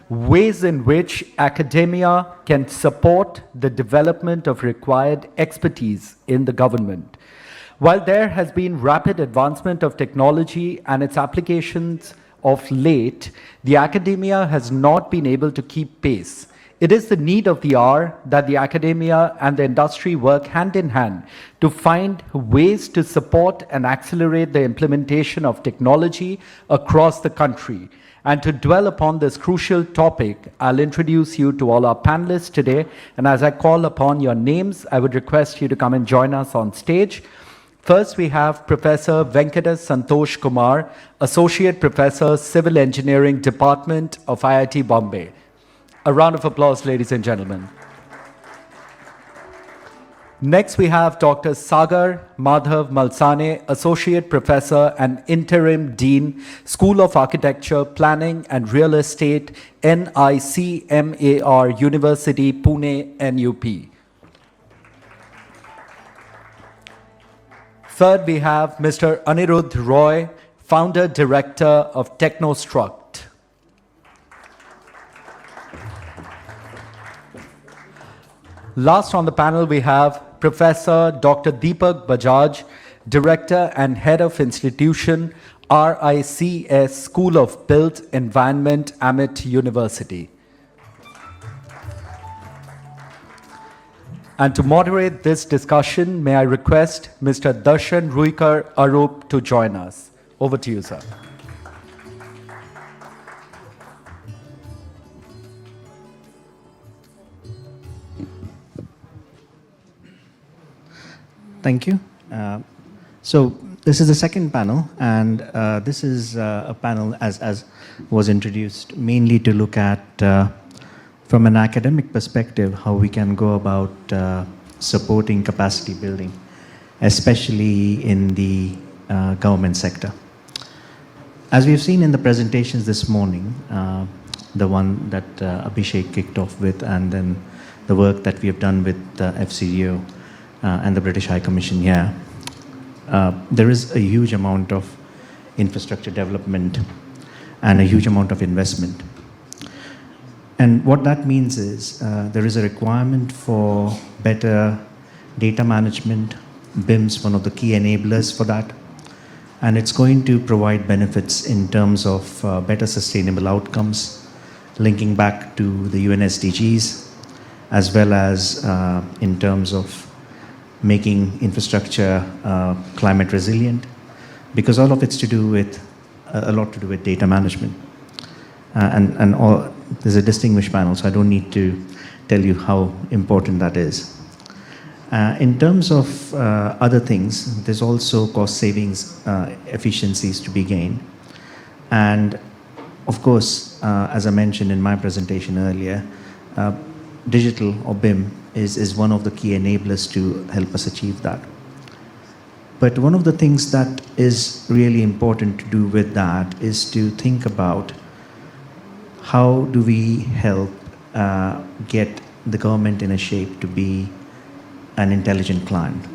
ways in which academia can support the development of required expertise in the government. While there has been rapid advancement of technology and its applications of late, the academia has not been able to keep pace. It is the need of the hour that the academia and the industry work hand in hand to find ways to support and accelerate the implementation of technology across the country. And to dwell upon this crucial topic, I'll introduce you to all our panelists today. And as I call upon your names, I would request you to come and join us on stage. First, we have Professor Venkata Santosh Kumar, Associate Professor, Civil Engineering Department of IIT Bombay. A round of applause, ladies and gentlemen. Next, we have Dr. Sagar Madhav Malsane, Associate Professor and Interim Dean, School of Architecture, Planning and Real Estate, NICMAR University, Pune, NUP. Third, we have Mr. Anniruddha Roy, Founder Director of Technostruct. Last on the panel, we have Professor Dr. Deepak Bajaj, Director and Head of Institution, RICS School of Built Environment, Amit University. And to moderate this discussion, may I request Mr. Darshan Ruikar ARUP to join us. Over to you, sir. Thank you. So this is the second panel, and this is a panel, as was introduced, mainly to look at, from an academic perspective, how we can go about supporting capacity building, especially in the government sector. As we've seen in the presentations this morning, the one that Abhishek kicked off with, and then the work that we have done with FCDO, and the British High Commission here, there is a huge amount of infrastructure development and a huge amount of investment. And what that means is there is a requirement for better data management. BIM's one of the key enablers for that. And it's going to provide benefits in terms of better sustainable outcomes, linking back to the UN SDGs, as well as in terms of making infrastructure climate resilient, because all of it's to do with, a lot to do with data management. And all, there's a distinguished panel, so I don't need to tell you how important that is. In terms of other things, there's also cost savings, efficiencies to be gained. And of course, as I mentioned in my presentation earlier, digital or BIM is one of the key enablers to help us achieve that. But one of the things that is really important to do with that is to think about how do we help get the government in a shape to be an intelligent client.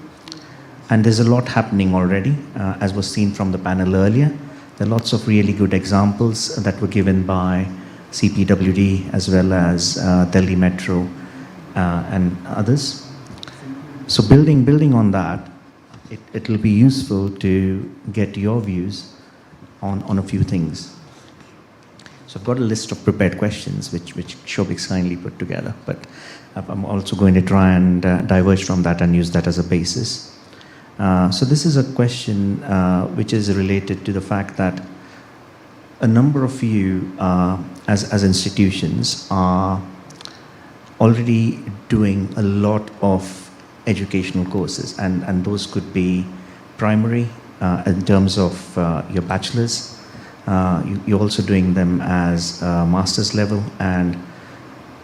And there's a lot happening already, as was seen from the panel earlier. There are lots of really good examples that were given by CPWD as well as Delhi Metro and others. So building on that, it will be useful to get your views on a few things. So I've got a list of prepared questions which Shobik's kindly put together, but I'm also going to try and diverge from that and use that as a basis. So this is a question which is related to the fact that a number of you as institutions are already doing a lot of educational courses, and those could be primary in terms of your bachelor's. You're also doing them as master's level, and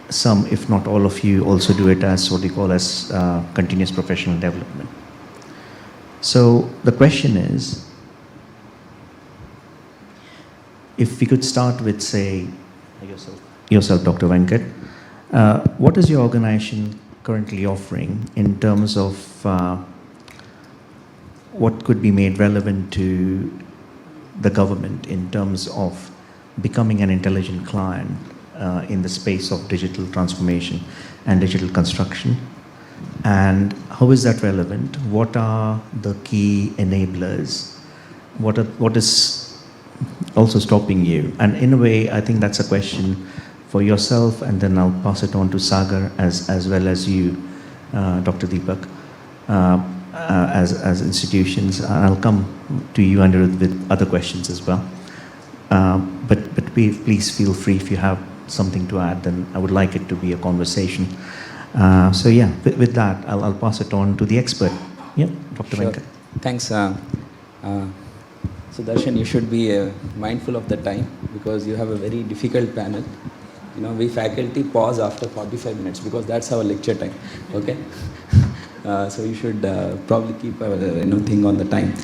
some, if not all of you, also do it as what we call as continuous professional development. So the question is, if we could start with, say, yourself, Dr. Venkat, what is your organization currently offering in terms of what could be made relevant to the government in terms of becoming an intelligent client in the space of digital transformation and digital construction? And how is that relevant? What are the key enablers? What is also stopping you? And in a way, I think that's a question for yourself, and then I'll pass it on to Sagar as well as you, Dr. Deepak, as institutions. I'll come to you, Anniruddha, with other questions as well. But please feel free if you have something to add, then I would like it to be a conversation. So yeah, with that, I'll pass it on to the expert. Yeah, Dr. Sure. Venkata. Thanks. So Darshan, you should be mindful of the time because you have a very difficult panel. You know, we faculty pause after 45 minutes because that's our lecture time. Okay. So you should probably keep a thing on the time.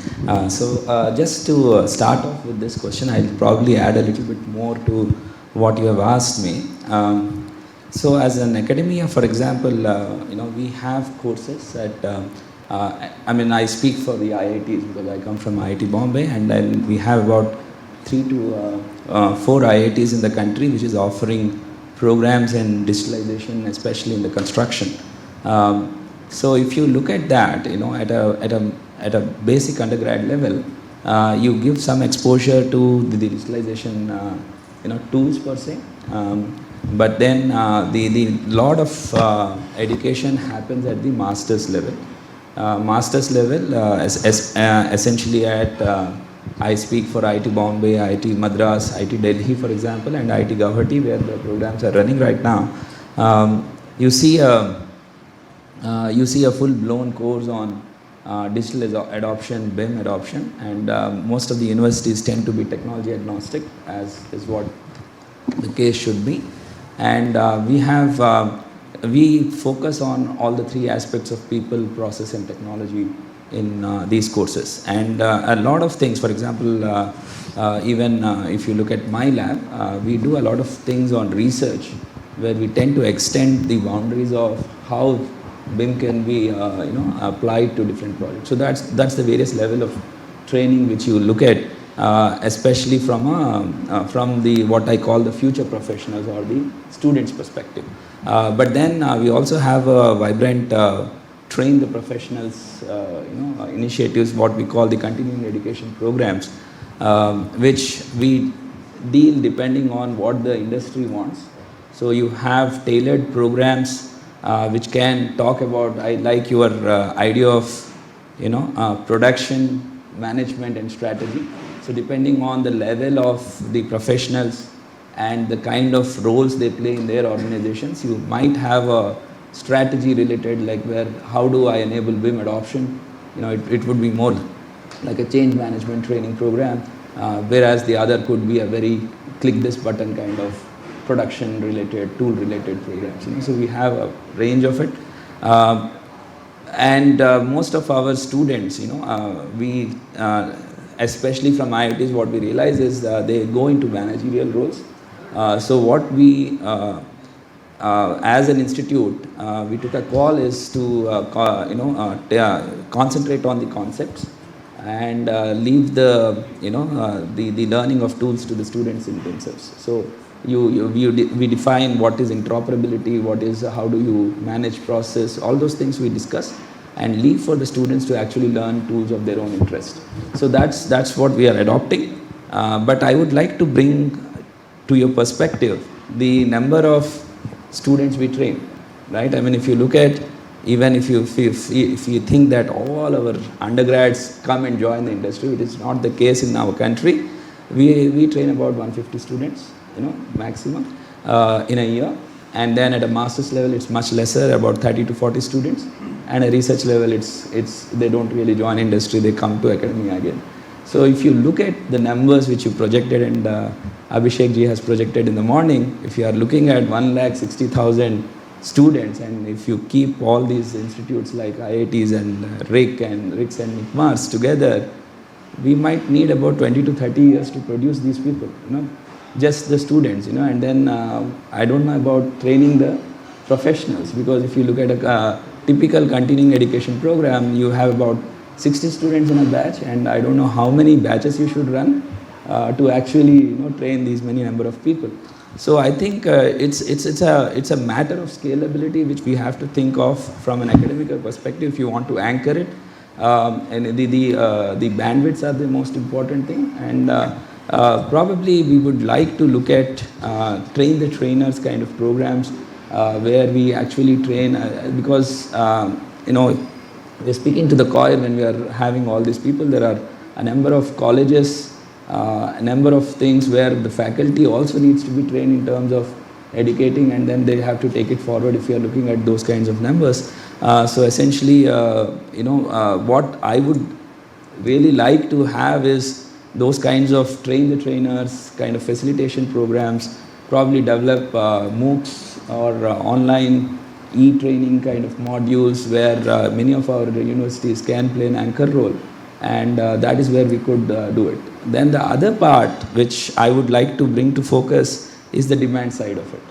So just to start off with this question, I'll probably add a little bit more to what you have asked me. So as an academia, for example, we have courses at, I speak for the IITs because I come from IIT Bombay, and then we have about 3 to 4 IITs in the country which is offering programs in digitalization, especially in the construction. So if you look at that, at a basic undergrad level, you give some exposure to the digitalization, tools per se. But then the lot of education happens at the master's level. Master's level, essentially at I speak for IIT Bombay, IIT Madras, IIT Delhi, for example, and IIT Guwahati, where the programs are running right now. You see a full-blown course on digital adoption, BIM adoption, and most of the universities tend to be technology agnostic, as is what the case should be. And we focus on all the 3 aspects of people, process, and technology in these courses. And a lot of things, for example, even if you look at my lab, we do a lot of things on research where we tend to extend the boundaries of how BIM can be applied to different projects. So that's the various level of training which you look at, especially from the what I call the future professionals or the students' perspective. But then we also have a vibrant train the professionals initiatives, what we call the continuing education programs, which we deal depending on what the industry wants. So you have tailored programs which can talk about, I like your idea of production management and strategy. So depending on the level of the professionals and the kind of roles they play in their organizations, you might have a strategy related, like where how do I enable BIM adoption. It would be more like a change management training program, whereas the other could be a very click this button kind of production related, tool related programs. So we have a range of it, and most of our students, we especially from IITs, what we realize is they go into managerial roles. So what we as an institute, we took a call is to concentrate on the concepts and leave the the learning of tools to the students in themselves. So we define what is interoperability, what is how do you manage process, all those things we discuss, and leave for the students to actually learn tools of their own interest. So that's what we are adopting. But I would like to bring to your perspective the number of students we train, right? If you look at, even if you think that all our undergrads come and join the industry, it is not the case in our country. We train about 150 students, maximum in a year. And then at a master's level, it's much lesser, about 30 to 40 students. And at research level, it's they don't really join industry, they come to academia again. So if you look at the numbers which you projected, and Abhishek ji has projected in the morning, if you are looking at 160,000 students, and if you keep all these institutes like IITs and RICS and NICMARs together, we might need about 20 to 30 years to produce these people, just the students, and then I don't know about training the professionals, because if you look at a typical continuing education program, you have about 60 students in a batch, and I don't know how many batches you should run to actually train these many number of people. So I think it's a matter of scalability which we have to think of from an academic perspective if you want to anchor it. And the bandwidths are the most important thing, and probably we would like to look at train the trainers kind of programs where we actually train because we're speaking to the choir when we are having all these people. There are a number of colleges, a number of things where the faculty also needs to be trained in terms of educating, and then they have to take it forward if you are looking at those kinds of numbers. So essentially, what I would really like to have is those kinds of train the trainers kind of facilitation programs, probably develop MOOCs or online e-training kind of modules where many of our universities can play an anchor role, and that is where we could do it. Then the other part which I would like to bring to focus is the demand side of it.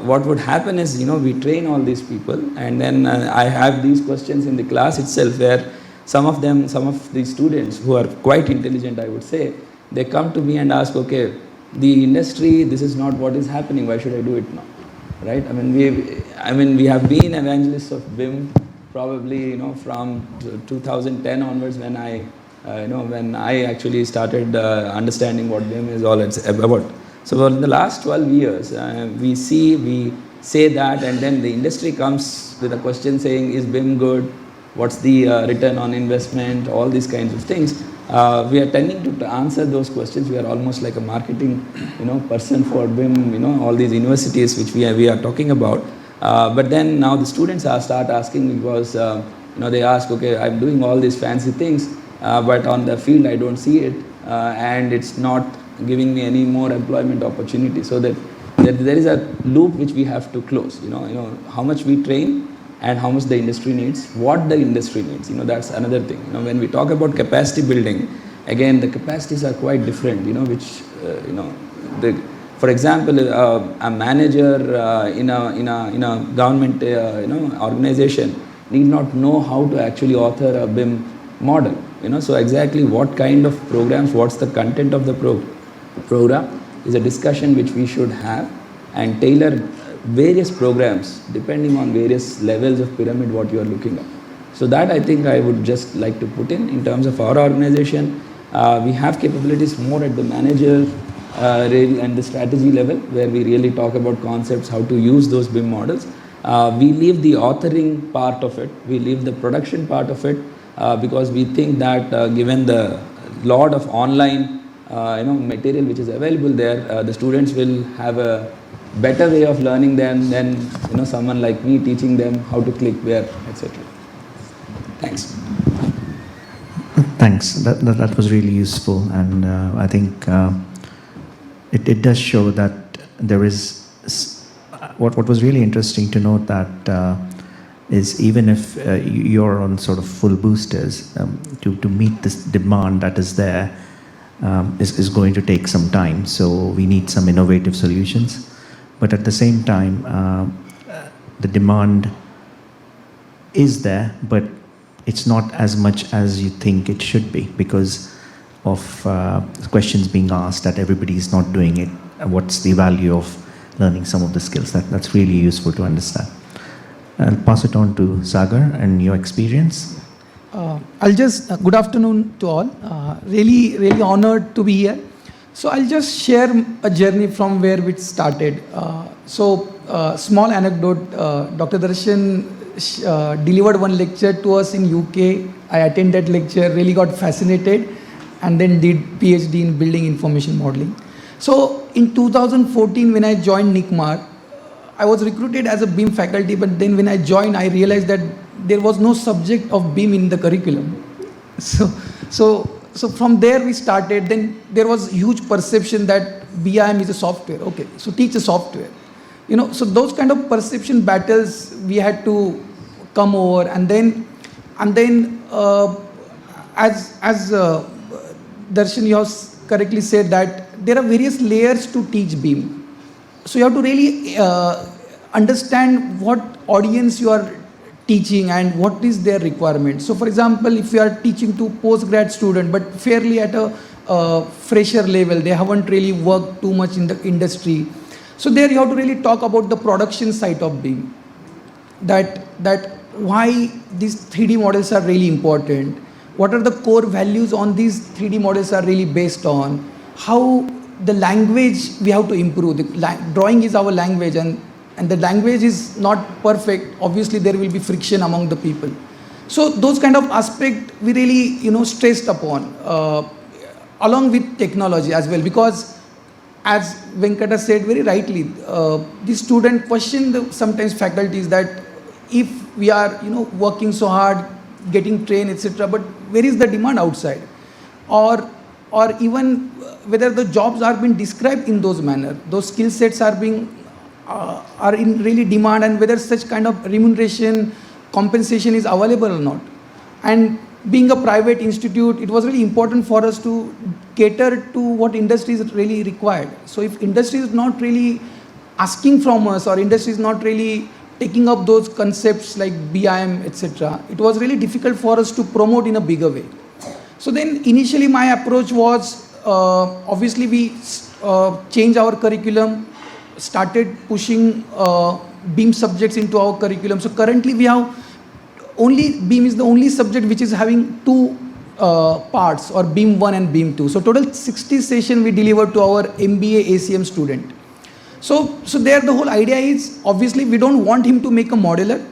What would happen is, we train all these people, and then I have these questions in the class itself where some of the students who are quite intelligent, I would say, they come to me and ask, okay, the industry, this is not what is happening, why should I do it now? Right? I mean, we have been evangelists of BIM probably, from 2010 onwards when I actually started understanding what BIM is all about. So in the last 12 years, we say that, and then the industry comes with a question saying, is BIM good? What's the return on investment? All these kinds of things. We are tending to answer those questions. We are almost like a marketing, person for BIM, all these universities which we are talking about. But then now the students start asking because, they ask, okay, I'm doing all these fancy things, but on the field I don't see it, and it's not giving me any more employment opportunity. So that there is a loop which we have to close. How much we train and how much the industry needs, what the industry needs. That's another thing. When we talk about capacity building, again, the capacities are quite different. For example, a manager in a government organization need not know how to actually author a BIM model. So exactly what kind of programs, what's the content of the program is a discussion which we should have, and tailor various programs depending on various levels of pyramid what you are looking at. So that I think I would just like to put in terms of our organization. We have capabilities more at the manager and the strategy level where we really talk about concepts, how to use those BIM models. We leave the authoring part of it, we leave the production part of it, because we think that given the lot of online material which is available there, the students will have a better way of learning than someone like me teaching them how to click where, etc. Thanks. Thanks. That was really useful, and I think it does show that there is what was really interesting to note that is even if you're on sort of full boosters, to meet this demand that is there is going to take some time. So we need some innovative solutions. But at the same time, the demand is there, but it's not as much as you think it should be because of questions being asked that everybody is not doing it. What's the value of learning some of the skills? That's really useful to understand. I'll pass it on to Sagar and your experience. I'll just, good afternoon to all. Really honored to be here. So I'll just share a journey from where it started. Small anecdote, Dr. Darshan delivered one lecture to us in UK. I attended that lecture, really got fascinated, and then did PhD in building information modeling. So in 2014, when I joined NICMAR, I was recruited as a BIM faculty, but then when I joined, I realized that there was no subject of BIM in the curriculum. So from there we started. Then there was huge perception that BIM is a software. Okay, so teach a software. So those kind of perception battles we had to come over, and then as Darshan, you have correctly said that there are various layers to teach BIM. So you have to really understand what audience you are teaching and what is their requirement. So for example, if you are teaching to postgrad student, but fairly at a fresher level, they haven't really worked too much in the industry. So there you have to really talk about the production side of BIM. That why these 3D models are really important. What are the core values on these 3D models are really based on. How the language we have to improve. Drawing is our language, and the language is not perfect. Obviously there will be friction among the people. So those kind of aspect we really stressed upon along with technology as well, because as Venkata said very rightly, the student question sometimes faculties that if we are working so hard, getting trained, etc., but where is the demand outside, or even whether the jobs are being described in those manner, those skill sets are in really demand, and whether such kind of remuneration compensation is available or not. And being a private institute, it was really important for us to cater to what industry is really required. So if industry is not really asking from us, or industry is not really taking up those concepts like BIM, etc., it was really difficult for us to promote in a bigger way. So then initially my approach was, obviously we changed our curriculum, started pushing BIM subjects into our curriculum. So currently we have BIM is the only subject which is having two parts, or BIM 1 and BIM 2. So total 60 session we delivered to our MBA ACM student. So there the whole idea is, obviously we don't want him to make a modeler,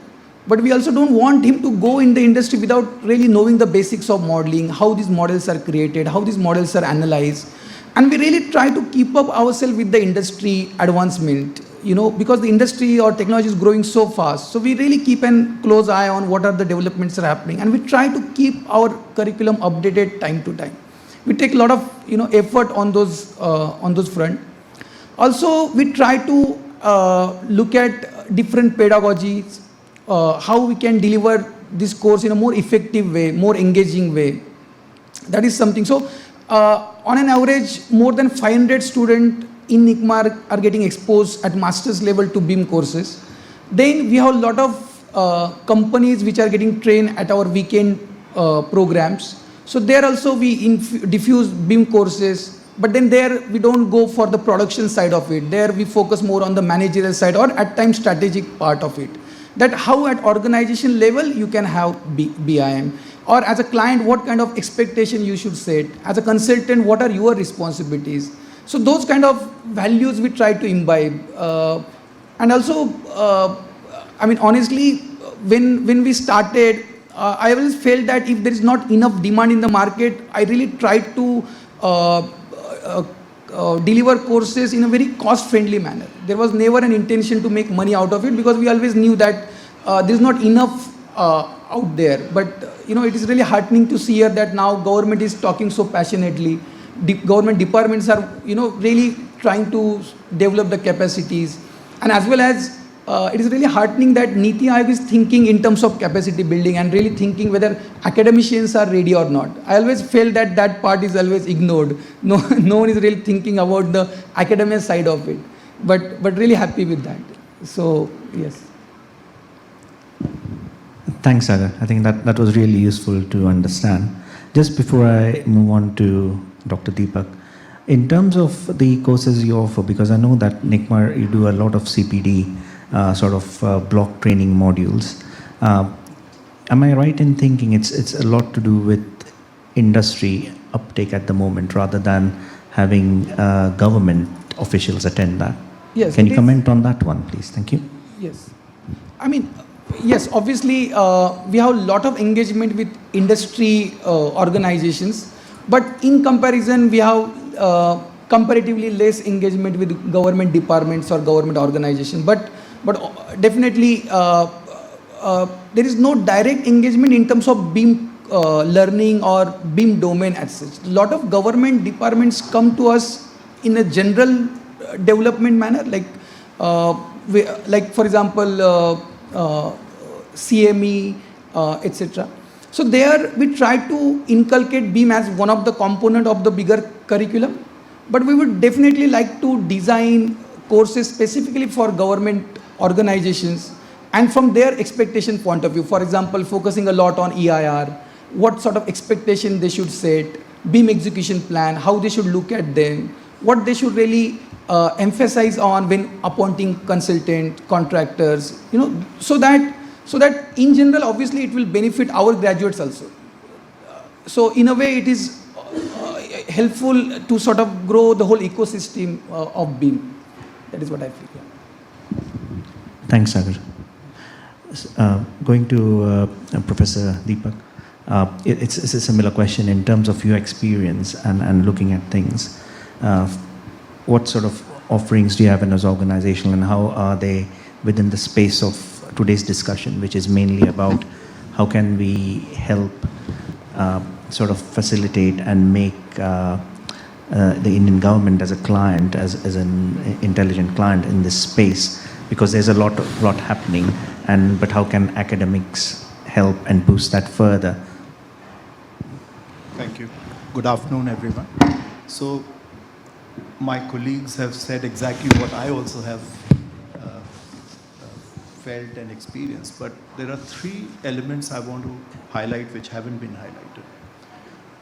but we also don't want him to go in the industry without really knowing the basics of modeling, how these models are created, how these models are analyzed. And we really try to keep up ourselves with the industry advancement, because the industry or technology is growing so fast. So we really keep a close eye on what are the developments that are happening, and we try to keep our curriculum updated time to time. We take a lot of effort on those front. Also, we try to look at different pedagogies, how we can deliver this course in a more effective way, more engaging way. That is something. So on an average, more than 500 students in NICMAR are getting exposed at master's level to BIM courses. Then we have a lot of companies which are getting trained at our weekend programs. So there also we diffuse BIM courses, but then there we don't go for the production side of it. There we focus more on the managerial side, or at times strategic part of it. That how at organization level you can have BIM, or as a client what kind of expectation you should set. As a consultant, what are your responsibilities? So those kind of values we try to imbibe. And also, honestly, when we started, I always felt that if there is not enough demand in the market, I really tried to deliver courses in a very cost-friendly manner. There was never an intention to make money out of it, because we always knew that there is not enough out there. But it is really heartening to see here that now government is talking so passionately. Government departments are really trying to develop the capacities, and as well as it is really heartening that Niti Aayog is thinking in terms of capacity building and really thinking whether academicians are ready or not. I always felt that part is always ignored. No one is really thinking about the academia side of it, but really happy with that. So yes. Thanks, Sagar. I think that was really useful to understand. Just before I move on to Dr. Deepak, in terms of the courses you offer, because I know that NICMAR, you do a lot of CPD block training modules. Am I right in thinking it's a lot to do with industry uptake at the moment, rather than having government officials attend that? Yes. Can you comment on that one, please? Thank you. Yes. Yes, obviously, we have a lot of engagement with industry organizations, but in comparison, we have comparatively less engagement with government departments or government organizations. But definitely, there is no direct engagement in terms of BIM learning or BIM domain as such. A lot of government departments come to us in a general development manner, like for example, CME, etc. So there we try to inculcate BIM as one of the component of the bigger curriculum, but we would definitely like to design courses specifically for government organizations, And from their expectation point of view, for example, focusing a lot on EIR, what sort of expectation they should set, BIM execution plan, how they should look at them, what they should really emphasize on when appointing consultant, contractors, so that in general, obviously, it will benefit our graduates also. So in a way, it is helpful to sort of grow the whole ecosystem of BIM. That is what I feel. Yeah. Thanks, Sagar. Going to Professor Deepak, it's a similar question in terms of your experience and looking at things. What sort of offerings do you have in this organization, and how are they within the space of today's discussion, which is mainly about how can we help sort of facilitate and make the Indian government as a client, as an intelligent client in this space, because there's a lot happening, but how can academics help and boost that further? Thank you. Good afternoon, everyone. So my colleagues have said exactly what I also have felt and experienced, but there are three elements I want to highlight which haven't been highlighted.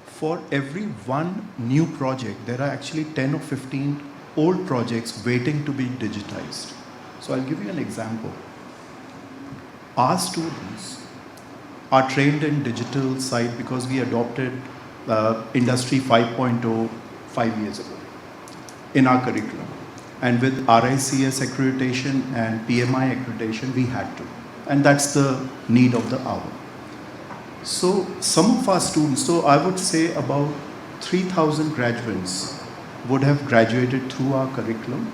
For every one new project, there are actually 10 or 15 old projects waiting to be digitized. So I'll give you an example. Our students are trained in digital side because we adopted Industry 5.0 5 years ago in our curriculum. And with RICS accreditation and PMI accreditation, we had to. And that's the need of the hour. So some of our students, so I would say about 3,000 graduates would have graduated through our curriculum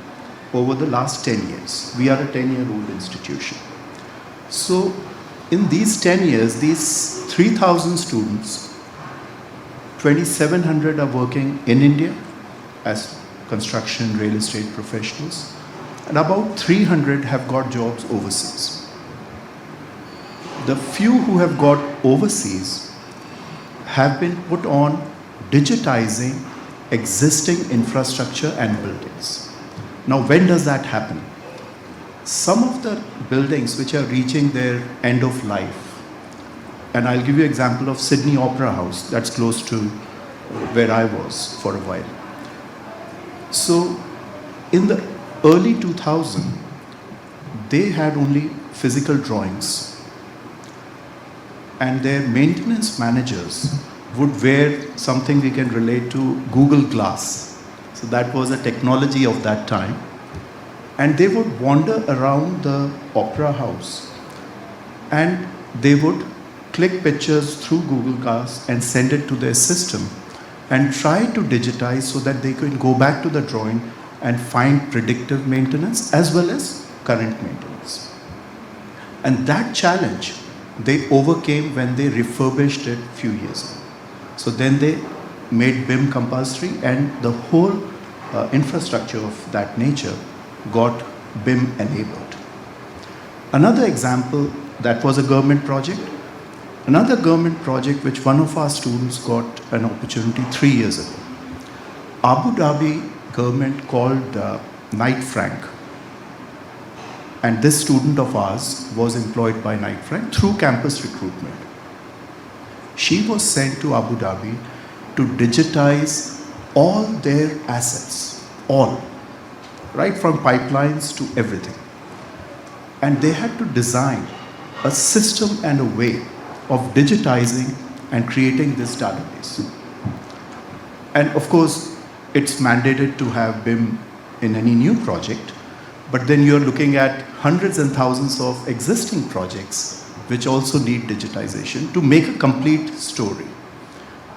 over the last 10 years. We are a 10-year-old institution. So in these 10 years, these 3,000 students, 2,700 are working in India as construction, real estate professionals, and about 300 have got jobs overseas. The few who have got overseas have been put on digitizing existing infrastructure and buildings. Now, when does that happen? Some of the buildings which are reaching their end of life, and I'll give you an example of Sydney Opera House, that's close to where I was for a while. So in the early 2000s, they had only physical drawings, and their maintenance managers would wear something we can relate to Google Glass. So that was a technology of that time. And they would wander around the opera house and they would click pictures through Google Glass and send it to their system and try to digitize so that they could go back to the drawing and find predictive maintenance as well as current maintenance. And that challenge they overcame when they refurbished it a few years ago. So then they made BIM compulsory, and the whole infrastructure of that nature got BIM enabled. Another example, that was a government project. Another government project which one of our students got an opportunity 3 years ago. Abu Dhabi government called Knight Frank. And this student of ours was employed by Knight Frank through campus recruitment. She was sent to Abu Dhabi to digitize all their assets, all, right from pipelines to everything. And they had to design a system and a way of digitizing and creating this database. And of course, it's mandated to have BIM in any new project, but then you're looking at hundreds and thousands of existing projects which also need digitization to make a complete story.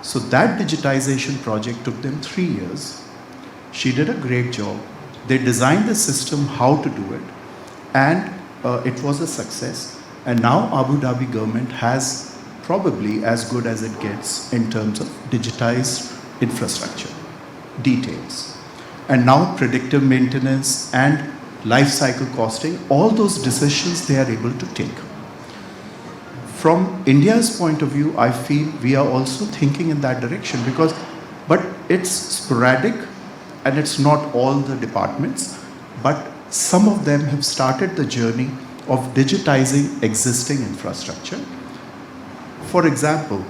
So that digitization project took them 3 years. She did a great job. They designed the system how to do it, and it was a success. And now Abu Dhabi government has probably as good as it gets in terms of digitized infrastructure, details. And now predictive maintenance and life cycle costing, all those decisions they are able to take. From India's point of view, I feel we are also thinking in that direction but it's sporadic and it's not all the departments, but some of them have started the journey of digitizing existing infrastructure. For example,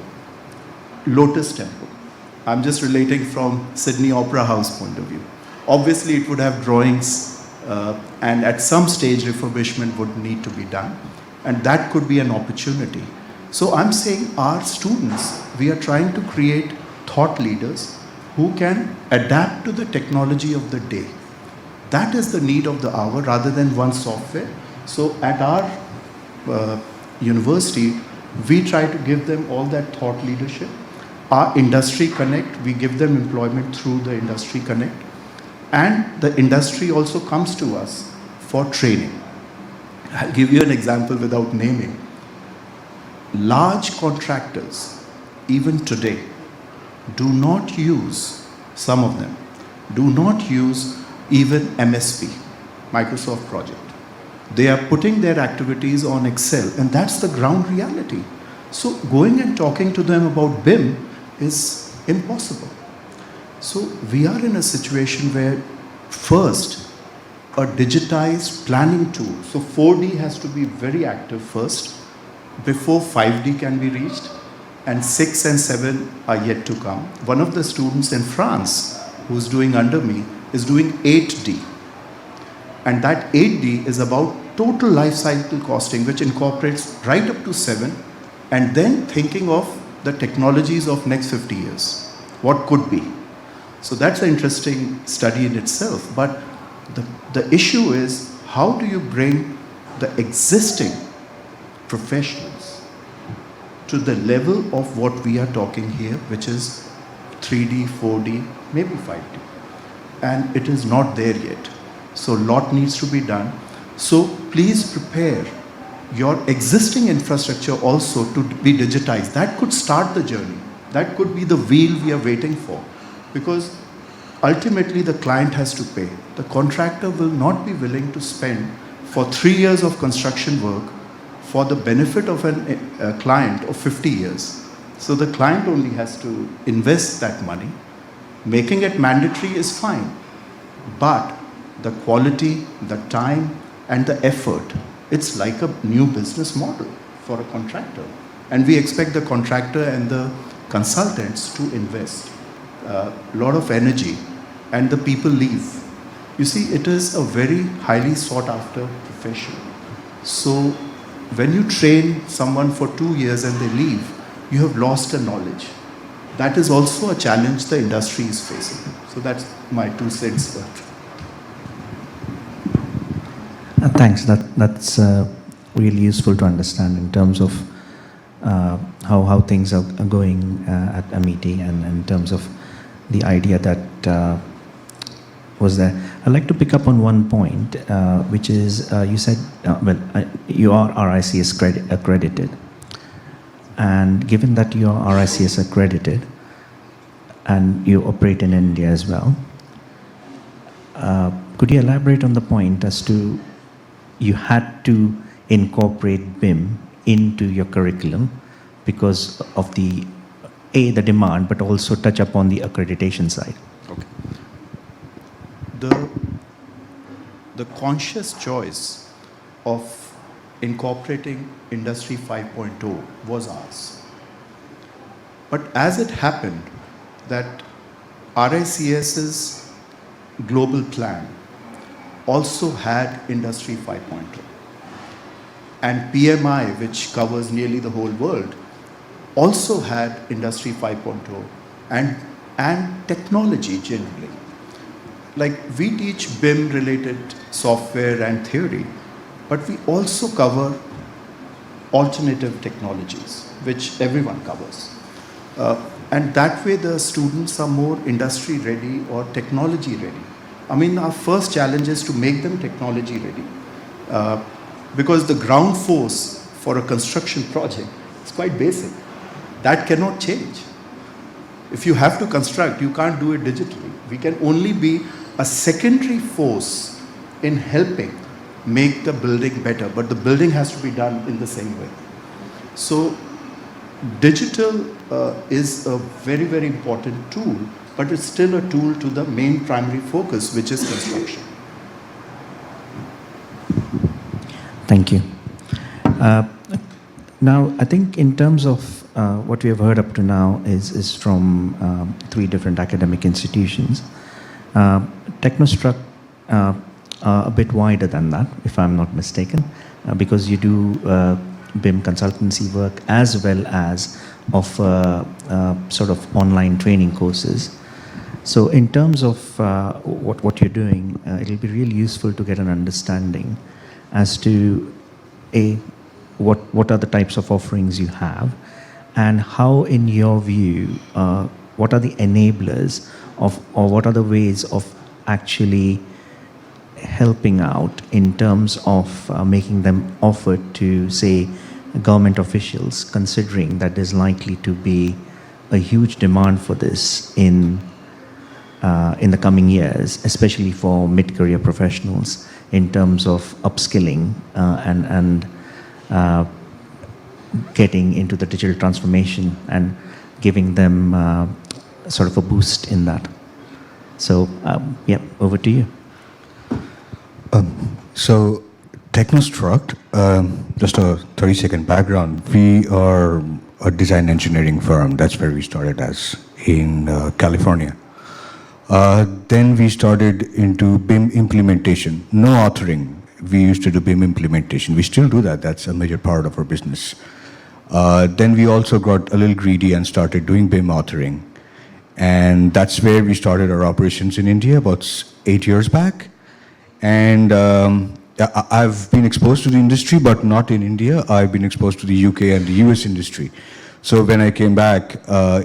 Lotus Temple. I'm just relating from Sydney Opera House point of view. Obviously, it would have drawings, and at some stage refurbishment would need to be done, and that could be an opportunity. So I'm saying our students, we are trying to create thought leaders who can adapt to the technology of the day. That is the need of the hour rather than one software. So at our university, we try to give them all that thought leadership. Our Industry Connect, we give them employment through the Industry Connect. And the industry also comes to us for training. I'll give you an example without naming. Large contractors, even today, do not use, some of them, do not use even MSP, Microsoft Project. They are putting their activities on Excel, and that's the ground reality. So going and talking to them about BIM is impossible. So we are in a situation where first, a digitized planning tool. So 4D has to be very active first before 5D can be reached, and 6 and 7 are yet to come. One of the students in France who's doing under me is doing 8D. And that 8D is about total life cycle costing, which incorporates right up to 7, and then thinking of the technologies of next 50 years. What could be? So that's an interesting study in itself. But the issue is, how do you bring the existing professionals to the level of what we are talking here, which is 3D, 4D, maybe 5D. And it is not there yet. So a lot needs to be done. So please prepare your existing infrastructure also to be digitized. That could start the journey. That could be the wheel we are waiting for. Because ultimately the client has to pay. The contractor will not be willing to spend for 3 years of construction work for the benefit of a client of 50 years. So the client only has to invest that money. Making it mandatory is fine, but the quality, the time, and the effort, it's like a new business model for a contractor. And we expect the contractor and the consultants to invest a lot of energy, and the people leave. You see, it is a very highly sought after profession. So when you train someone for 2 years and they leave, you have lost the knowledge. That is also a challenge the industry is facing. So that's my 2 cents worth. Thanks. That's really useful to understand in terms of how things are going at Amity, and in terms of the idea that was there. I'd like to pick up on one point, which is you said, you are RICS accredited. And given that you are RICS accredited and you operate in India as well, could you elaborate on the point as to you had to incorporate BIM into your curriculum because of the demand, but also touch upon the accreditation side? Okay. The conscious choice of incorporating Industry 5.0 was ours. But as it happened that RICS's global plan also had Industry 5.0. And PMI, which covers nearly the whole world, also had Industry 5.0 and technology generally. Like, we teach BIM related software and theory, but we also cover alternative technologies, which everyone covers. And that way the students are more industry ready or technology ready. I mean, our first challenge is to make them technology ready. Because the ground force for a construction project is quite basic. That cannot change. If you have to construct, you can't do it digitally. We can only be a secondary force in helping make the building better, but the building has to be done in the same way. So digital is a very, very important tool, but it's still a tool to the main primary focus, which is construction. Thank you. Now, I think in terms of what we have heard up to now is from 3 different academic institutions. Technostruct a bit wider than that, if I'm not mistaken, because you do BIM consultancy work as well as offer sort of online training courses. So in terms of what you're doing, it'll be really useful to get an understanding as to what are the types of offerings you have, and how, in your view, what are the enablers of, or what are the ways of actually helping out in terms of making them offered to, say, government officials, considering that there's likely to be a huge demand for this in the coming years, especially for mid-career professionals, in terms of upskilling and getting into the digital transformation and giving them sort of a boost in that. So, yeah, over to you. So, Technostruct, just a 30-second background. We are a design engineering firm. That's where we started as in California. Then we started into BIM implementation. No authoring. We used to do BIM implementation. We still do that. That's a major part of our business. Then we also got a little greedy and started doing BIM authoring. And that's where we started our operations in India about 8 years back. And I've been exposed to the industry, but not in India. I've been exposed to the UK and the US industry. So when I came back,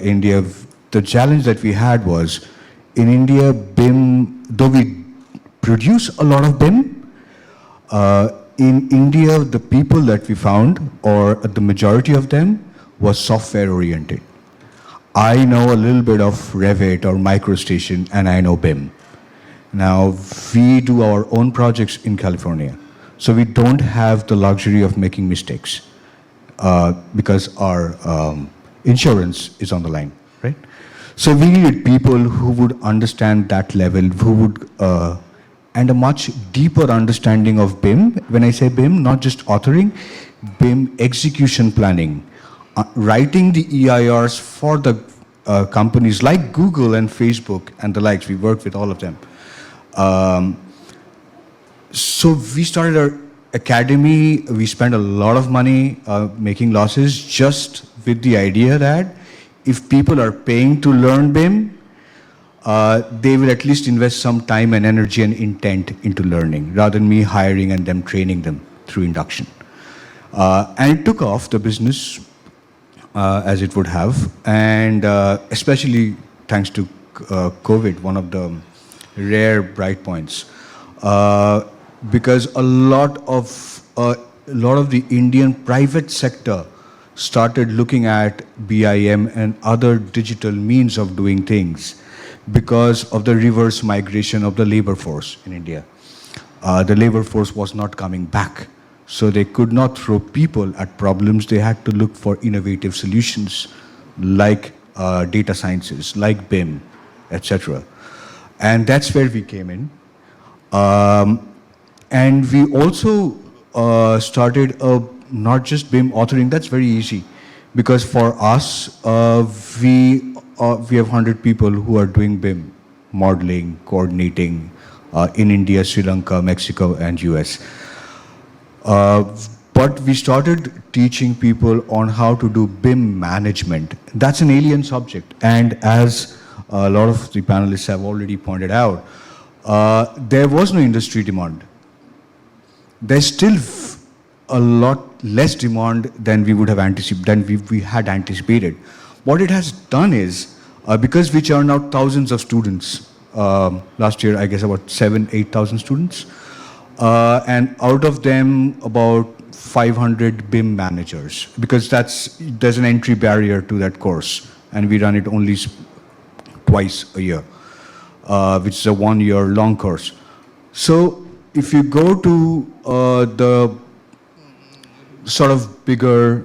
India, the challenge that we had was, in India, BIM, though we produce a lot of BIM, in India, the people that we found, or the majority of them, was software oriented. I know a little bit of Revit or MicroStation, and I know BIM. Now, we do our own projects in California, so we don't have the luxury of making mistakes because our insurance is on the line, right? So we needed people who would understand that level, who would, and a much deeper understanding of BIM. When I say BIM, not just authoring, BIM execution planning, writing the EIRs for the companies like Google and Facebook and the likes. We work with all of them. So we started our academy. We spent a lot of money making losses just with the idea that if people are paying to learn BIM, they will at least invest some time and energy and intent into learning, rather than me hiring and them training them through induction. And it took off, the business, as it would have, and especially thanks to COVID, one of the rare bright points, because a lot of the Indian private sector started looking at BIM and other digital means of doing things because of the reverse migration of the labor force in India. The labor force was not coming back, so they could not throw people at problems. They had to look for innovative solutions like data sciences, like BIM, etc. And that's where we came in. And we also started not just BIM authoring. That's very easy, because for us, we have 100 people who are doing BIM, modeling, coordinating in India, Sri Lanka, Mexico, and US. But we started teaching people on how to do BIM management. That's an alien subject. And as a lot of the panelists have already pointed out, there was no industry demand. There's still a lot less demand than we would have anticipated, than we had anticipated. What it has done is, because we churn out thousands of students, last year I guess about 8,000 students, and out of them about 500 BIM managers, because there's an entry barrier to that course, and we run it only twice a year, which is a 1-year long course. So if you go to the sort of bigger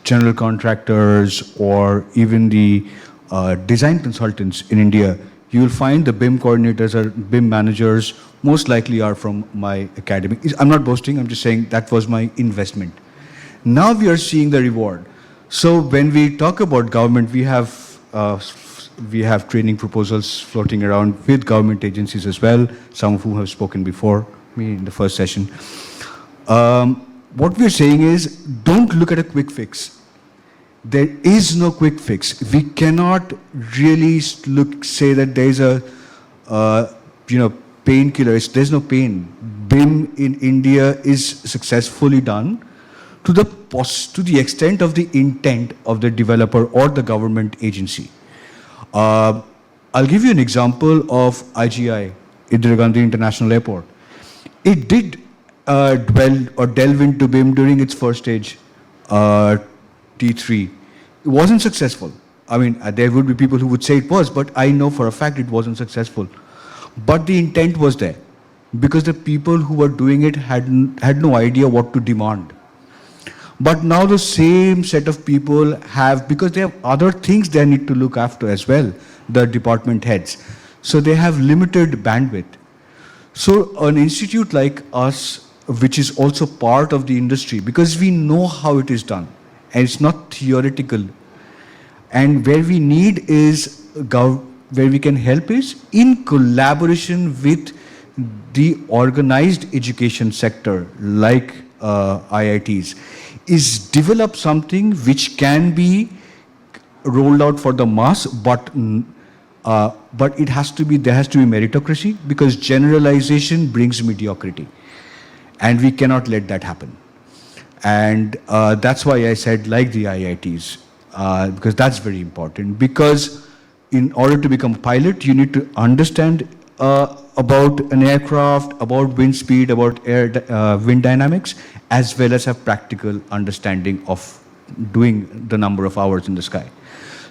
general contractors or even the design consultants in India, you will find the BIM coordinators or BIM managers most likely are from my academy. I'm not boasting, I'm just saying that was my investment. Now we are seeing the reward. So when we talk about government, we have training proposals floating around with government agencies as well, some of whom have spoken before me in the first session. What we're saying is, don't look at a quick fix. There is no quick fix. We cannot really say that there's a painkiller. There's no pain. BIM in India is successfully done to the extent of the intent of the developer or the government agency. I'll give you an example of IGI, Indira Gandhi International Airport. It did delve into BIM during its first stage, T3. It wasn't successful. I mean, there would be people who would say it was, but I know for a fact it wasn't successful. But the intent was there, because the people who were doing it had no idea what to demand. But now the same set of people because they have other things they need to look after as well, the department heads. So they have limited bandwidth. So an institute like us, which is also part of the industry, because we know how it is done, and it's not theoretical. And where we need is, where we can help is in collaboration with the organized education sector, like IITs, is develop something which can be rolled out for the mass, but it has to be, there has to be meritocracy, because generalization brings mediocrity. And we cannot let that happen. And that's why I said like the IITs, because that's very important. Because in order to become a pilot, you need to understand about an aircraft, about wind speed, about wind dynamics, as well as have practical understanding of doing the number of hours in the sky.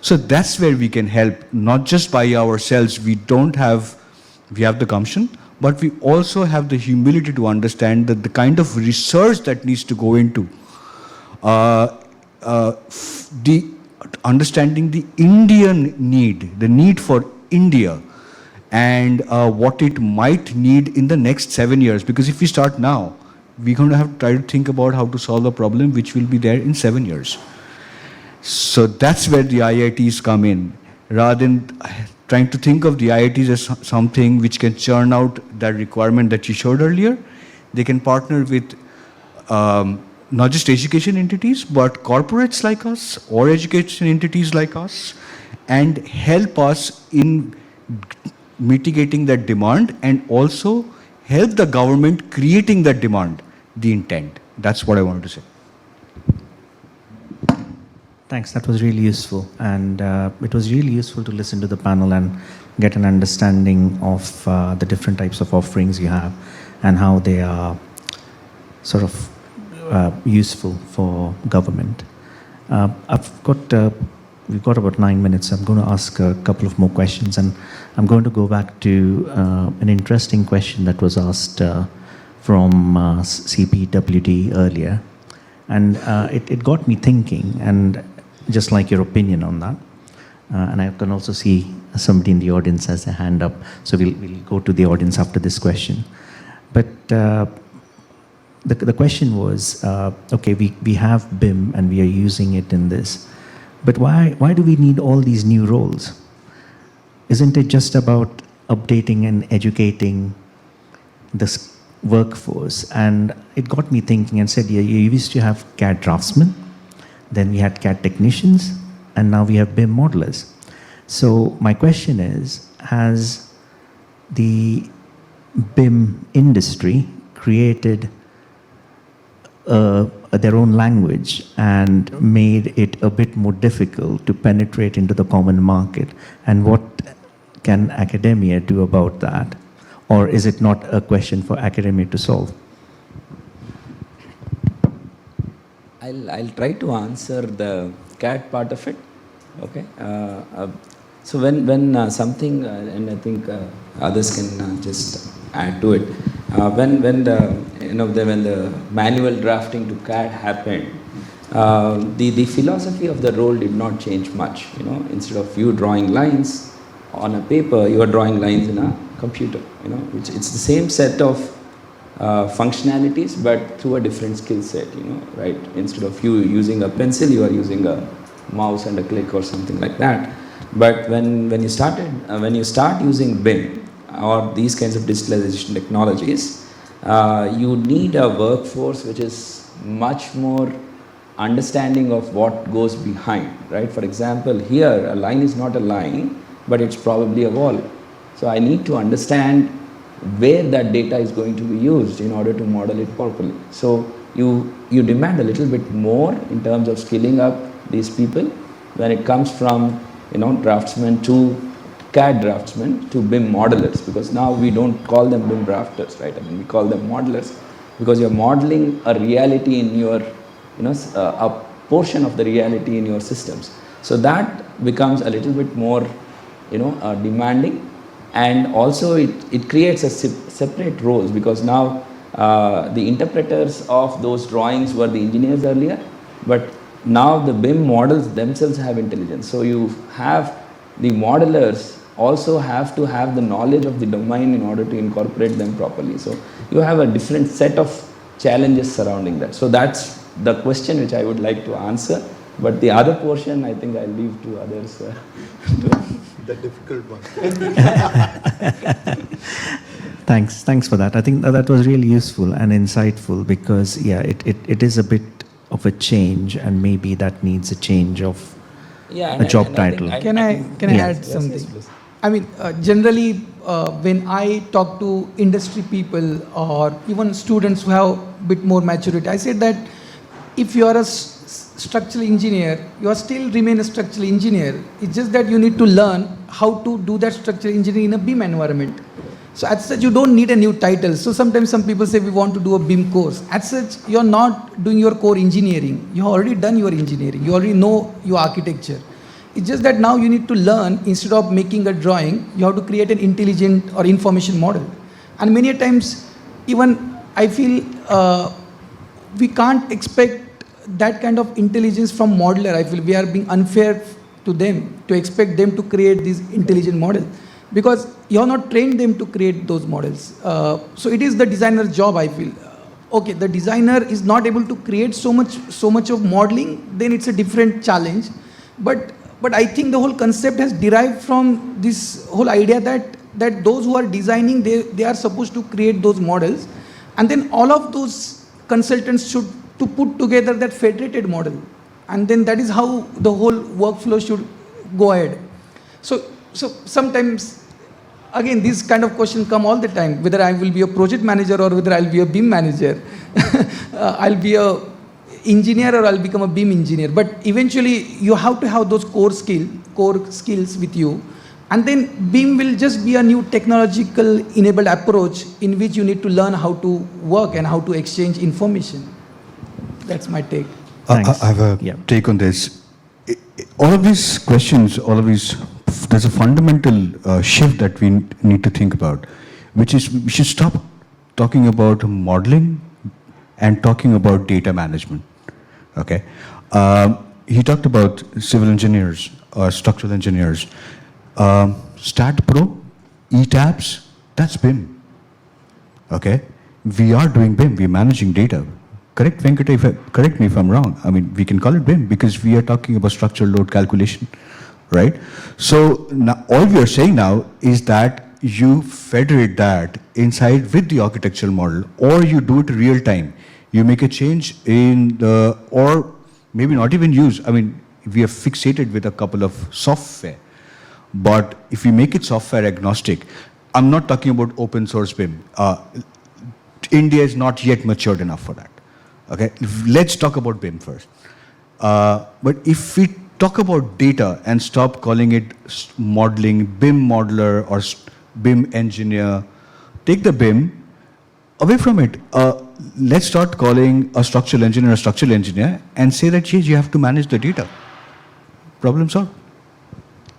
So that's where we can help, not just by ourselves. We have the gumption, but we also have the humility to understand that the kind of research that needs to go into understanding the Indian need, the need for India, and what it might need in the next 7 years. Because if we start now, we're going to have to try to think about how to solve a problem which will be there in 7 years. So that's where the IITs come in, rather than trying to think of the IITs as something which can churn out that requirement that you showed earlier. They can partner with not just education entities, but corporates like us or education entities like us, and help us in mitigating that demand, and also help the government creating that demand, the intent. That's what I wanted to say. Thanks, that was really useful. And it was really useful to listen to the panel and get an understanding of the different types of offerings you have and how they are sort of useful for government. We've got about 9 minutes. I'm going to ask a couple of more questions, and I'm going to go back to an interesting question that was asked from CPWD earlier. And it got me thinking, and just like your opinion on that. And I can also see somebody in the audience has a hand up, so we'll go to the audience after this question. But the question was, okay, we have BIM and we are using it in this, but why do we need all these new roles? Isn't it just about updating and educating this workforce? And it got me thinking and said, yeah, you used to have CAD draftsmen, then we had CAD technicians, and now we have BIM modelers. So my question is, has the BIM industry created their own language and made it a bit more difficult to penetrate into the common market? And what can academia do about that? Or is it not a question for academia to solve? I'll try to answer the CAD part of it. Okay. So when something, and I think others can just add to it. When the manual drafting to CAD happened, the philosophy of the role did not change much. Instead of you drawing lines on a paper, you are drawing lines in a computer. It's the same set of functionalities, but through a different skill set. Right? Instead of you using a pencil, you are using a mouse and a click or something like that. But when you start using BIM or these kinds of digitalization technologies, you need a workforce which is much more understanding of what goes behind, right? For example, here a line is not a line, but it's probably a wall. So I need to understand where that data is going to be used in order to model it properly. So you demand a little bit more in terms of skilling up these people when it comes from draftsmen to CAD draftsmen to BIM modelers, because now we don't call them BIM drafters, right? I mean, we call them modelers because you're modeling a reality in your, a portion of the reality in your systems. So that becomes a little bit more, demanding, and also it creates a separate roles, because now the interpreters of those drawings were the engineers earlier, but now the BIM models themselves have intelligence. So you have the modelers also have to have the knowledge of the domain in order to incorporate them properly. So you have a different set of challenges surrounding that. So that's the question which I would like to answer. But the other portion, I think I'll leave to others. The difficult one. Thanks for that. I think that was really useful and insightful, because it is a bit of a change, and maybe that needs a change of a job title. Can I add something? Yes, please. I mean, generally, when I talk to industry people or even students who have a bit more maturity, I said that if you are a structural engineer, you are still remain a structural engineer. It's just that you need to learn how to do that structural engineering in a BIM environment. So as such, you don't need a new title. So sometimes some people say we want to do a BIM course. As such, you're not doing your core engineering. You have already done your engineering. You already know your architecture. It's just that now you need to learn, instead of making a drawing, you have to create an intelligent or information model. And many times, even I feel we can't expect that kind of intelligence from modeler. I feel we are being unfair to them to expect them to create these intelligent models, because you have not trained them to create those models. So it is the designer's job, I feel. Okay, the designer is not able to create so much of modeling, then it's a different challenge. But I think the whole concept has derived from this whole idea that those who are designing, they are supposed to create those models, and then all of those consultants should to put together that federated model, and then that is how the whole workflow should go ahead. So sometimes, again, these kind of questions come all the time, whether I will be a project manager or whether I'll be a BIM manager. I'll be a engineer or I'll become a BIM engineer. But eventually you have to have those core skills with you. And then BIM will just be a new technological enabled approach in which you need to learn how to work and how to exchange information. That's my take. Thanks. I have a take on this. All of these questions, there's a fundamental shift that we need to think about, which is we should stop talking about modeling and talking about data management. Okay, he talked about civil engineers or structural engineers. Stat Pro, ETABS, that's BIM. Okay, we are doing BIM. We're managing data. Correct, Venkata, correct me if I'm wrong. I mean, we can call it BIM because we are talking about structural load calculation, right? So now, all we are saying now is that you federate that inside with the architectural model, or you do it real time. You make a change in the, or maybe not even use, I mean, we are fixated with a couple of software, but if we make it software agnostic, I'm not talking about open source BIM. India is not yet matured enough for that. Okay, let's talk about BIM first. But if we talk about data and stop calling it modeling, BIM modeler or BIM engineer, take the BIM away from it. Let's start calling a structural engineer and say that, yes, you have to manage the data. Problem solved.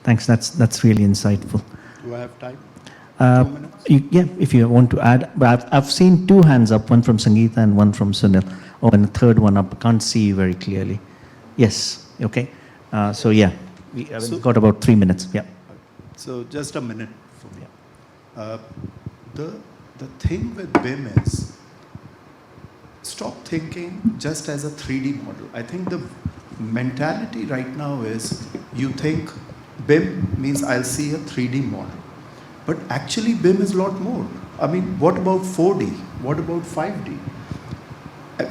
Thanks, that's really insightful. Do I have time? 2 minutes? Yeah, if you want to add. But I've seen two hands up, one from Sangeeta and one from Sunil. Oh, and a third one up. I can't see you very clearly. Yes, okay. So yeah, we've got about 3 minutes. Yeah. So just a minute for me. Uh, the thing with BIM is, stop thinking just as a 3D model. I think the mentality right now is you think BIM means I'll see a 3D model. But actually BIM is a lot more. I mean, what about 4D? What about 5D?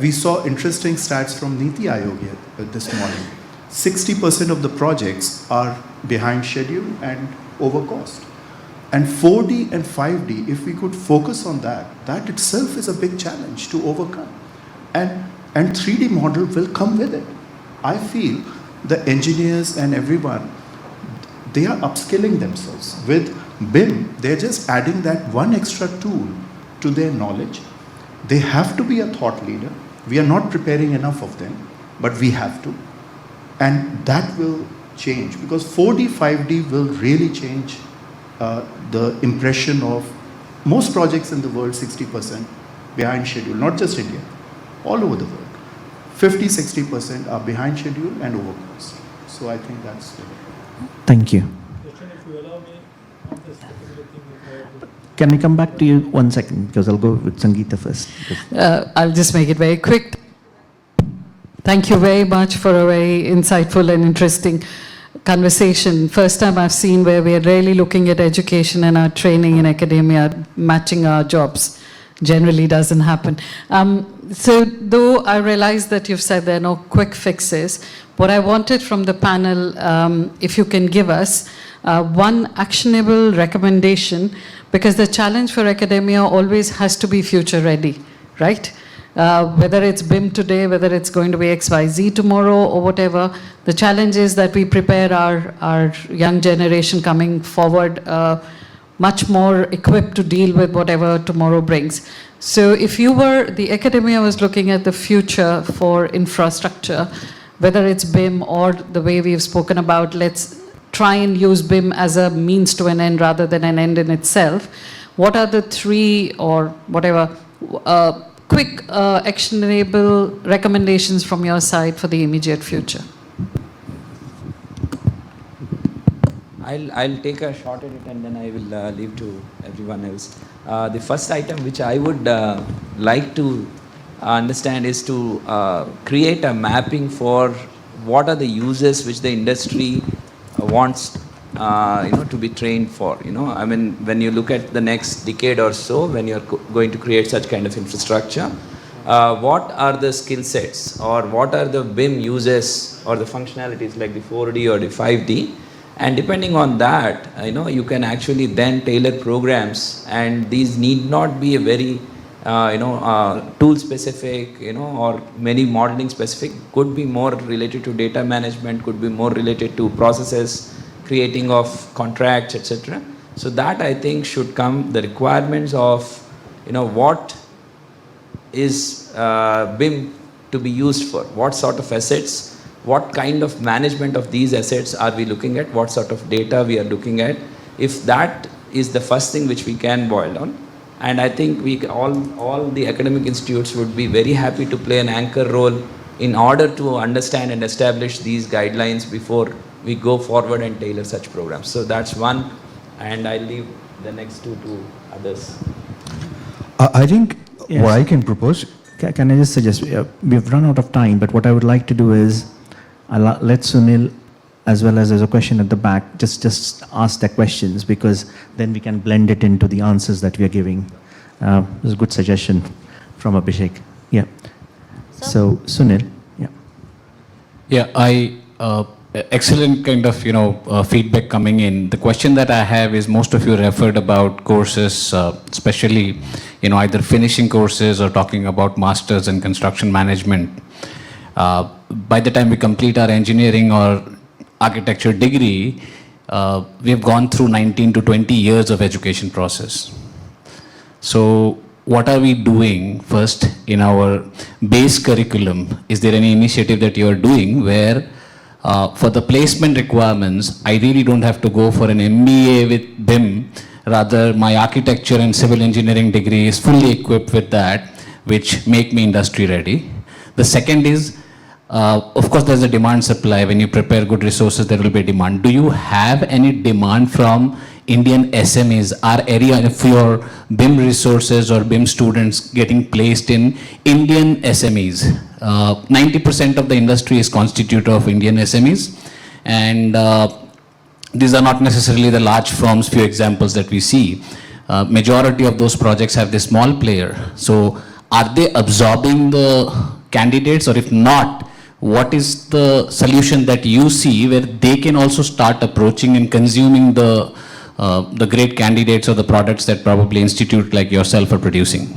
We saw interesting stats from Niti Aayog this morning. 60% of the projects are behind schedule and over cost. And 4D and 5D, if we could focus on that, that itself is a big challenge to overcome. And 3D model will come with it. I feel the engineers and everyone, they are upskilling themselves. With BIM, they're just adding that one extra tool to their knowledge. They have to be a thought leader. We are not preparing enough of them, but we have to. And that will change, because 4D, 5D will really change the impression of most projects in the world, 60% behind schedule, not just India, all over the world. 50-60% are behind schedule and over cost. So I think that's the way. Thank you. Darshan, if you allow me, on this particular thing, Can I come back to you 1 second, because I'll go with Sangeeta first. I'll just make it very quick. Thank you very much for a very insightful and interesting conversation. First time I've seen where we are really looking at education and our training in academia, matching our jobs. Generally doesn't happen. So though I realize that you've said there are no quick fixes, what I wanted from the panel, if you can give us one actionable recommendation, because the challenge for academia always has to be future ready, right? Whether it's BIM today, whether it's going to be XYZ tomorrow or whatever, the challenge is that we prepare our young generation coming forward much more equipped to deal with whatever tomorrow brings. So if you were, the academia was looking at the future for infrastructure, whether it's BIM or the way we've spoken about, let's try and use BIM as a means to an end rather than an end in itself. What are the three or whatever quick actionable recommendations from your side for the immediate future? I'll take a shot at it and then I will leave to everyone else. The first item which I would like to understand is to create a mapping for what are the uses which the industry wants to be trained for. I mean, when you look at the next decade or so, when you're going to create such kind of infrastructure, what are the skill sets or what are the BIM uses or the functionalities like the 4D or the 5D? And depending on that, you can actually then tailor programs, and these need not be a very tool specific, or many modeling specific. Could be more related to data management, could be more related to processes, creating of contracts, etc. So that I think should come the requirements of what is BIM to be used for, what sort of assets, what kind of management of these assets are we looking at, what sort of data we are looking at. If that is the first thing which we can boil down, and I think we all the academic institutes would be very happy to play an anchor role in order to understand and establish these guidelines before we go forward and tailor such programs. So that's one, and I'll leave the next two to others. I think Yes. what I can propose. Can I just suggest, we've run out of time, but what I would like to do is, I'll let Sunil, as well as there's a question at the back, just ask their questions, because then we can blend it into the answers that we are giving. It's a good suggestion from Abhishek. Yeah. So Sunil, yeah. Yeah, excellent kind of feedback coming in. The question that I have is, most of you referred about courses, especially either finishing courses or talking about masters in construction management. By the time we complete our engineering or architecture degree, we have gone through 19 to 20 years of education process. So what are we doing first in our base curriculum? Is there any initiative that you are doing where for the placement requirements, I really don't have to go for an MBA with BIM, rather my architecture and civil engineering degree is fully equipped with that, which make me industry ready. The second is, of course, there's a demand supply. When you prepare good resources, there will be demand. Do you have any demand from Indian SMEs, our area of your BIM resources or BIM students getting placed in Indian SMEs. 90% of the industry is constituted of Indian SMEs, and these are not necessarily the large firms, few examples that we see. Majority of those projects have the small player. So are they absorbing the candidates, or if not, what is the solution that you see where they can also start approaching and consuming the great candidates or the products that probably institute like yourself are producing?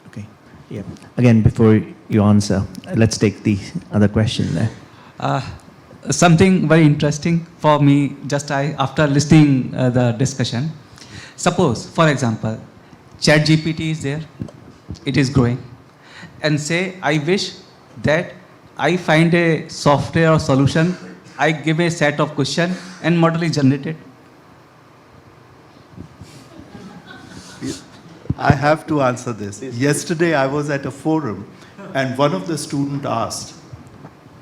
Okay. Yeah. Again, before you answer, let's take the other question there. Something very interesting for me after listening the discussion. Suppose, for example, ChatGPT is there, it is growing, and say I wish that I find a software or solution, I give a set of questions and model is generated. I have to answer this. Yesterday I was at a forum and one of the students asked,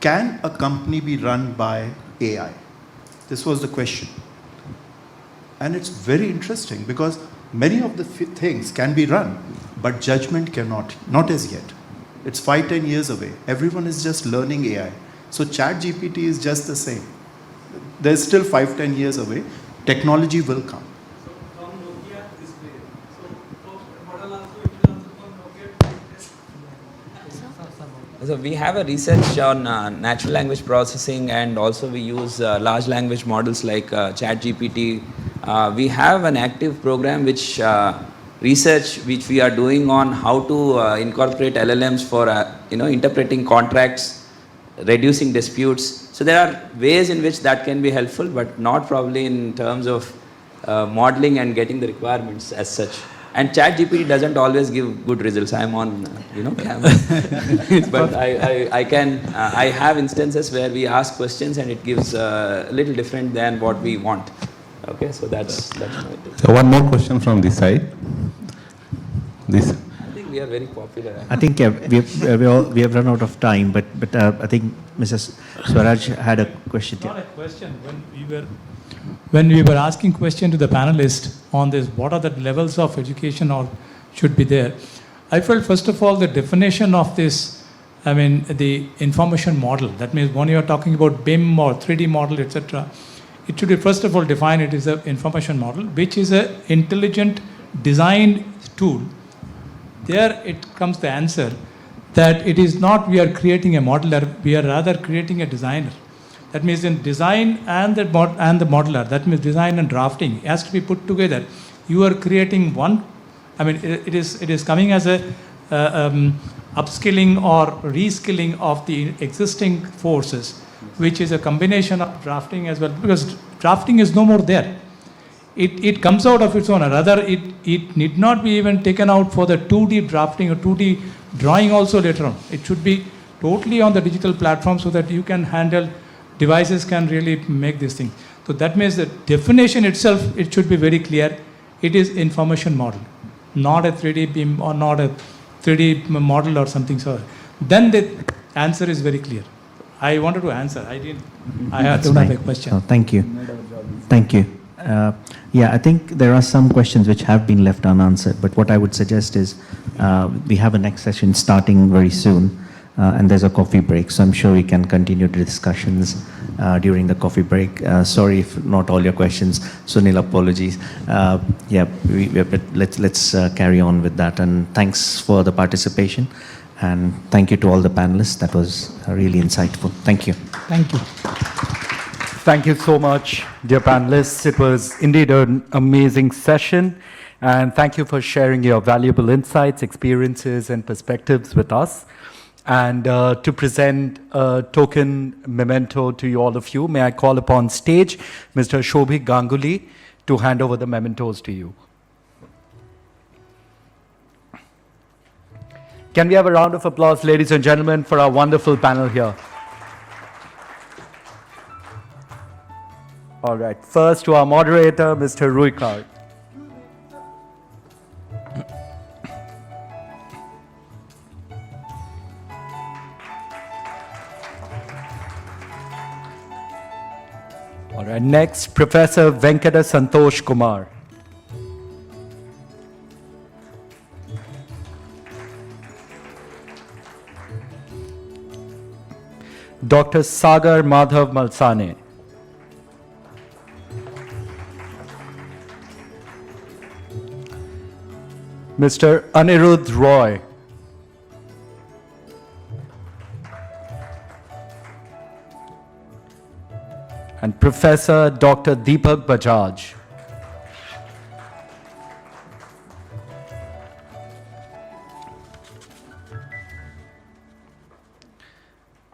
can a company be run by AI? This was the question. And it's very interesting because many of the things can be run, but judgment cannot, not as yet. It's 5-10 years away. Everyone is just learning AI. So ChatGPT is just the same. There's still 5-10 years away. Technology will come. So from Nokia display. So model also it will answer from Nokia. So we have a research on natural language processing, and also we use large language models like ChatGPT. We have an active program which research which we are doing on how to incorporate LLMs for interpreting contracts, reducing disputes. So there are ways in which that can be helpful, but not probably in terms of modeling and getting the requirements as such. And ChatGPT doesn't always give good results. I'm on, camera. But I have instances where we ask questions and it gives a little different than what we want. Okay, so that's my take. So one more question from this side. This. I think we are very popular. I think we have run out of time, but I think Mrs. Swaraj had a question. Not a question. When we were asking question to the panelists on this, what are the levels of education or should be there? I felt first of all the definition of this, the information model. That means when you are talking about BIM or 3D model, etc., it should be first of all defined. It is an information model, which is an intelligent design tool. There it comes the answer that it is not we are creating a modeler, we are rather creating a designer. That means in design and the modeler, that means design and drafting has to be put together. You are creating one, it is coming as a upskilling or reskilling of the existing forces, which is a combination of drafting as well, because drafting is no more there. It comes out of its own, or rather it need not be even taken out for the 2D drafting or 2D drawing also later on. It should be totally on the digital platform so that you can handle, devices can really make this thing. So that means the definition itself, it should be very clear. It is information model, not a 3D BIM or not a 3D model or something. So then the answer is very clear. I wanted to answer. I don't have a question. Oh, thank you. Thank you. I think there are some questions which have been left unanswered, but what I would suggest is we have a next session starting very soon, and there's a coffee break, so I'm sure we can continue the discussions during the coffee break. Sorry if not all your questions, Sunil, apologies. But let's carry on with that, and thanks for the participation, and thank you to all the panelists. That was really insightful. Thank you. Thank you. Thank you so much, dear panelists. It was indeed an amazing session. And thank you for sharing your valuable insights, experiences, and perspectives with us. And to present a token memento to all of you, may I call upon stage Mr. Shobhik Ganguly to hand over the mementos to you. Can we have a round of applause, ladies and gentlemen, for our wonderful panel here? All right, first to our moderator, Mr. Ruikar. All right, next, Professor Venkata Santosh Kumar. Dr. Sagar Madhav Malsane. Mr. Anniruddha Roy. And Professor Dr. Deepak Bajaj.